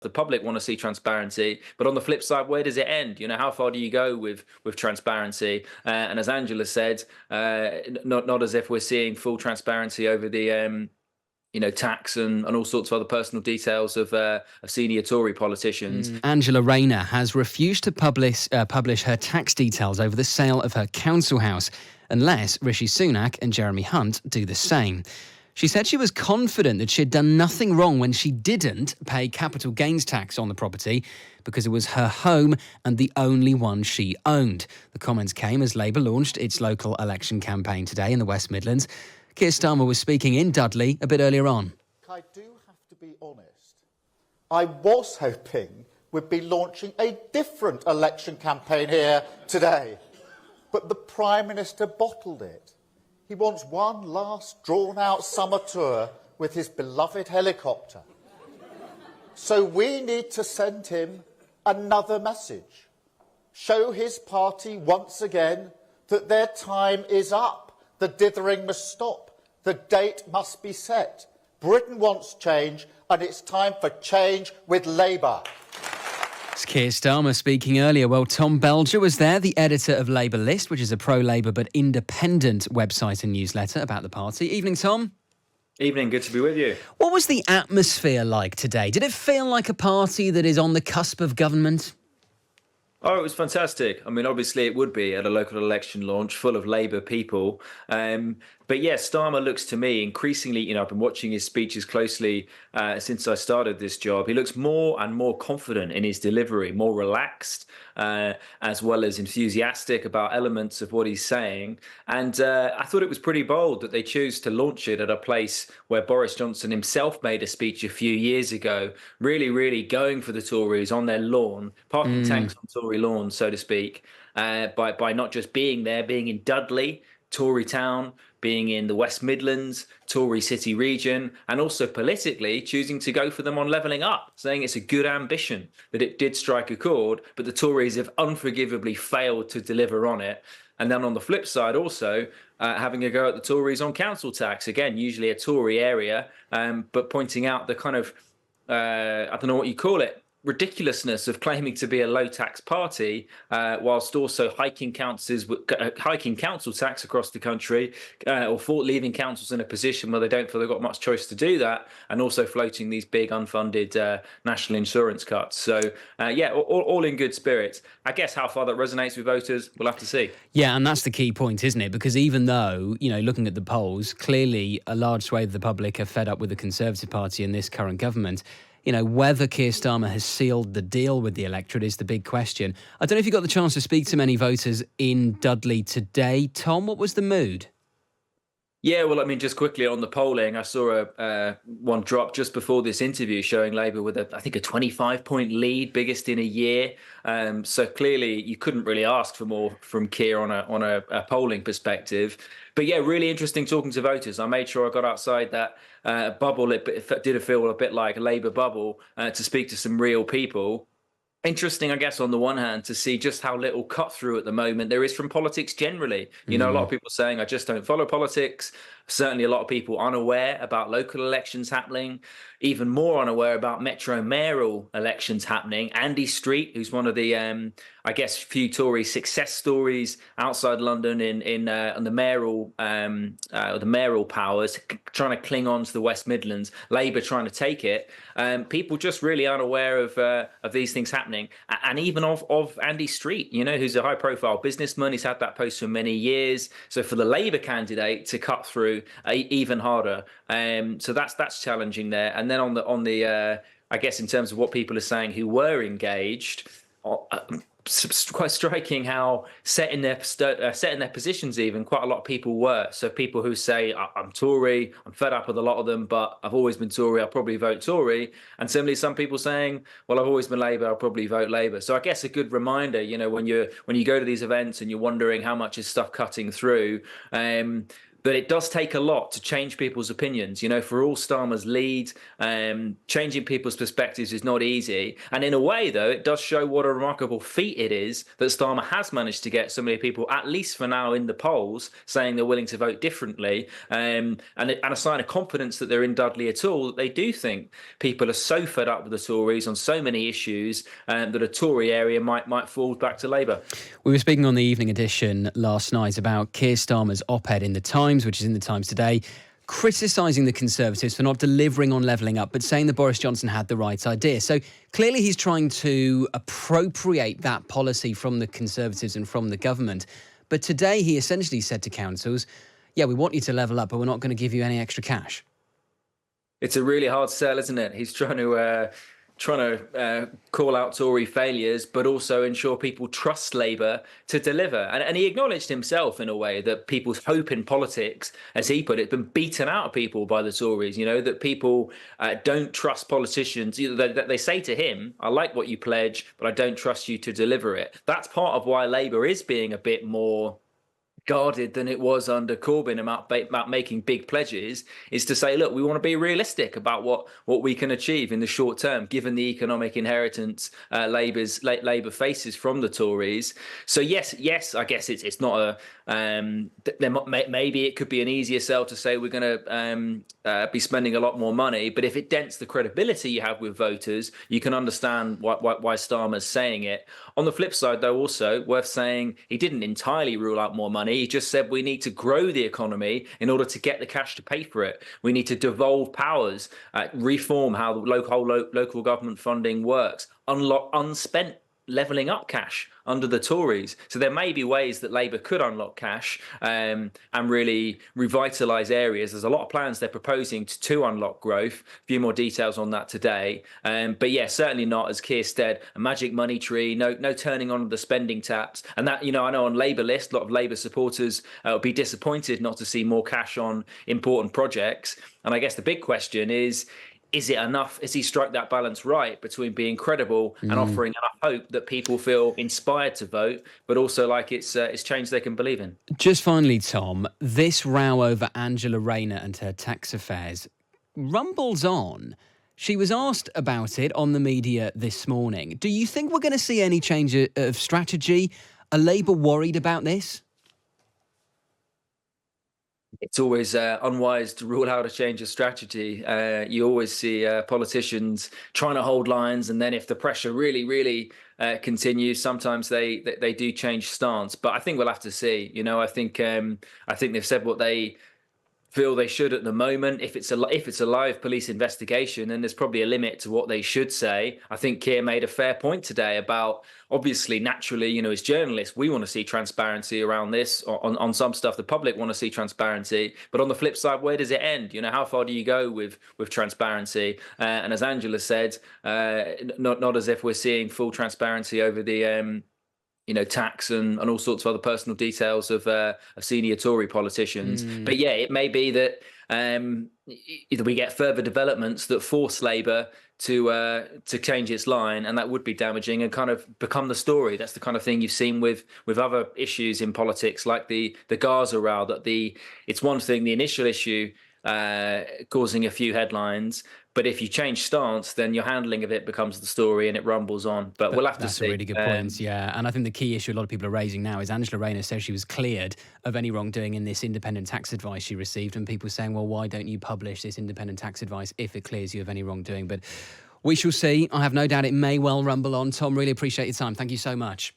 The public want to see transparency, but on the flip side, where does it end? How far do you go with transparency? And as Angela said, not as if we're seeing full transparency over the tax and all sorts of other personal details of senior Tory politicians. Angela Rayner has refused to publish her tax details over the sale of her council house, unless Rishi Sunak and Jeremy Hunt do the same. She said she was confident that she had done nothing wrong when she didn't pay capital gains tax on the property because it was her home and the only one she owned. The comments came as Labour launched its local election campaign today in the West Midlands. Keir Starmer was speaking in Dudley a bit earlier on. I do have to be honest. I was hoping we'd be launching a different election campaign here today, but the Prime Minister bottled it. He wants one last drawn-out summer tour with his beloved helicopter. So we need to send him another message. Show his party once again that their time is up. The dithering must stop. The date must be set. Britain wants change, and it's time for change with Labour. It's Keir Starmer speaking earlier. Well, Tom Belger was there, the editor of Labour List, which is a pro-Labour but independent website and newsletter about the party. Evening, Tom. Evening, good to be with you. What was the atmosphere like today? Did it feel like a party that is on the cusp of government? Oh, it was fantastic. I mean, obviously it would be at a local election launch full of Labour people. But yeah, Starmer looks to me increasingly, I've been watching his speeches closely since I started this job. He looks more and more confident in his delivery, more relaxed, as well as enthusiastic about elements of what he's saying. And I thought it was pretty bold that they chose to launch it at a place where Boris Johnson himself made a speech a few years ago, really, really going for the Tories on their lawn, parking tanks on Tory lawns, so to speak, by not just being there, being in Dudley, Tory town, being in the West Midlands, Tory city region, and also politically choosing to go for them on levelling up, saying it's a good ambition, that it did strike a chord, but the Tories have unforgivably failed to deliver on it. And then on the flip side also, having a go at the Tories on council tax, again, usually a Tory area, but pointing out the kind of, I don't know what you call it, ridiculousness of claiming to be a low tax party, whilst also hiking council tax across the country, or leaving councils in a position where they don't feel they've got much choice to do that, and also floating these big unfunded national insurance cuts. So all in good spirits. I guess how far that resonates with voters, we'll have to see. Yeah, and that's the key point, isn't it? Because even though, looking at the polls, clearly a large swathe of the public are fed up with the Conservative Party and this current government, whether Keir Starmer has sealed the deal with the electorate is the big question. I don't know if you got the chance to speak to many voters in Dudley today. Tom, what was the mood? Yeah, well, I mean, just quickly on the polling, I saw one drop just before this interview showing Labour with, I think, a 25-point lead, biggest in a year. So clearly you couldn't really ask for more from Keir on a polling perspective. But yeah, really interesting talking to voters. I made sure I got outside that bubble. It did feel a bit like a Labour bubble to speak to some real people. Interesting, I guess, on the one hand, to see just how little cut through at the moment there is from politics generally. A lot of people saying, I just don't follow politics. Certainly a lot of people unaware about local elections happening, even more unaware about metro mayoral elections happening. Andy Street, who's one of the, I guess, few Tory success stories outside London on the mayoral powers, trying to cling on to the West Midlands, Labour trying to take it. People just really unaware of these things happening. And even of Andy Street, who's a high-profile businessman. He's had that post for many years. So for the Labour candidate to cut through even harder. So that's challenging there. And then on the I guess in terms of what people are saying who were engaged, quite striking how set in their positions. Even quite a lot of people were. So people who say I'm Tory, I'm fed up with a lot of them, but I've always been Tory, I'll probably vote Tory. And similarly, some people saying, well, I've always been Labour, I'll probably vote Labour. So I guess a good reminder, when you go to these events and you're wondering how much is stuff cutting through. But it does take a lot to change people's opinions. You know, for all Starmer's lead, changing people's perspectives is not easy. And in a way, though, it does show what a remarkable feat it is that Starmer has managed to get so many people, at least for now, in the polls, saying they're willing to vote differently. And a sign of confidence that they're in Dudley at all, that they do think people are so fed up with the Tories on so many issues that a Tory area might fall back to Labour. We were speaking on the evening edition last night about Keir Starmer's op-ed in the Times, which is in the Times today, criticising the Conservatives for not delivering on levelling up, but saying that Boris Johnson had the right idea. So clearly he's trying to appropriate that policy from the Conservatives and from the government. But today he essentially said to councils, yeah, we want you to level up, but we're not going to give you any extra cash. It's a really hard sell, isn't it? He's trying to call out Tory failures, but also ensure people trust Labour to deliver. And he acknowledged himself in a way that people's hope in politics, as he put it, been beaten out of people by the Tories. You know, that people don't trust politicians. They say to him, I like what you pledge, but I don't trust you to deliver it. That's part of why Labour is being a bit more guarded than it was under Corbyn about making big pledges, is to say, look, we want to be realistic about what we can achieve in the short term, given the economic inheritance Labour faces from the Tories. So yes, I guess it's not maybe it could be an easier sell to say we're going to be spending a lot more money, but if it dents the credibility you have with voters, you can understand why Starmer's saying it. On the flip side, though, also worth saying, he didn't entirely rule out more money. He just said we need to grow the economy in order to get the cash to pay for it. We need to devolve powers, reform how local government funding works, unlock unspent levelling up cash under the Tories. So there may be ways that Labour could unlock cash and really revitalise areas. There's a lot of plans they're proposing to unlock growth. A few more details on that today. But yeah, certainly not, as Keir said, a magic money tree, no turning on the spending taps. And that, you know, I know on Labour list, a lot of Labour supporters will be disappointed not to see more cash on important projects. And I guess the big question is it enough? Has he struck that balance right between being credible and offering enough hope that people feel inspired to vote, but also like it's change they can believe in? Just finally, Tom, this row over Angela Rayner and her tax affairs rumbles on. She was asked about it on the media this morning. Do you think we're going to see any change of strategy? Are Labour worried about this? It's always unwise to rule out a change of strategy. You always see politicians trying to hold lines, and then if the pressure really continues, sometimes they do change stance. But I think we'll have to see. You know, I think they've said what they feel they should at the moment. If it's a live police investigation, then there's probably a limit to what they should say. I think Keir made a fair point today about, obviously, naturally, you know, as journalists, we want to see transparency around this. On some stuff, the public want to see transparency. But on the flip side, where does it end? You know, how far do you go with transparency? And as Angela said, not as if we're seeing full transparency over the tax and all sorts of other personal details of senior Tory politicians. But yeah, it may be that either we get further developments that force Labour to change its line, and that would be damaging and kind of become the story. That's the kind of thing you've seen with other issues in politics, like the Gaza row. It's one thing, the initial issue causing a few headlines, but if you change stance, then your handling of it becomes the story and it rumbles on. But we'll have to see. That's a really good point, yeah. And I think the key issue a lot of people are raising now is Angela Rayner says she was cleared of any wrongdoing in this independent tax advice she received, and people saying, well, why don't you publish this independent tax advice if it clears you of any wrongdoing? But we shall see. I have no doubt it may well rumble on. Tom, really appreciate your time. Thank you so much.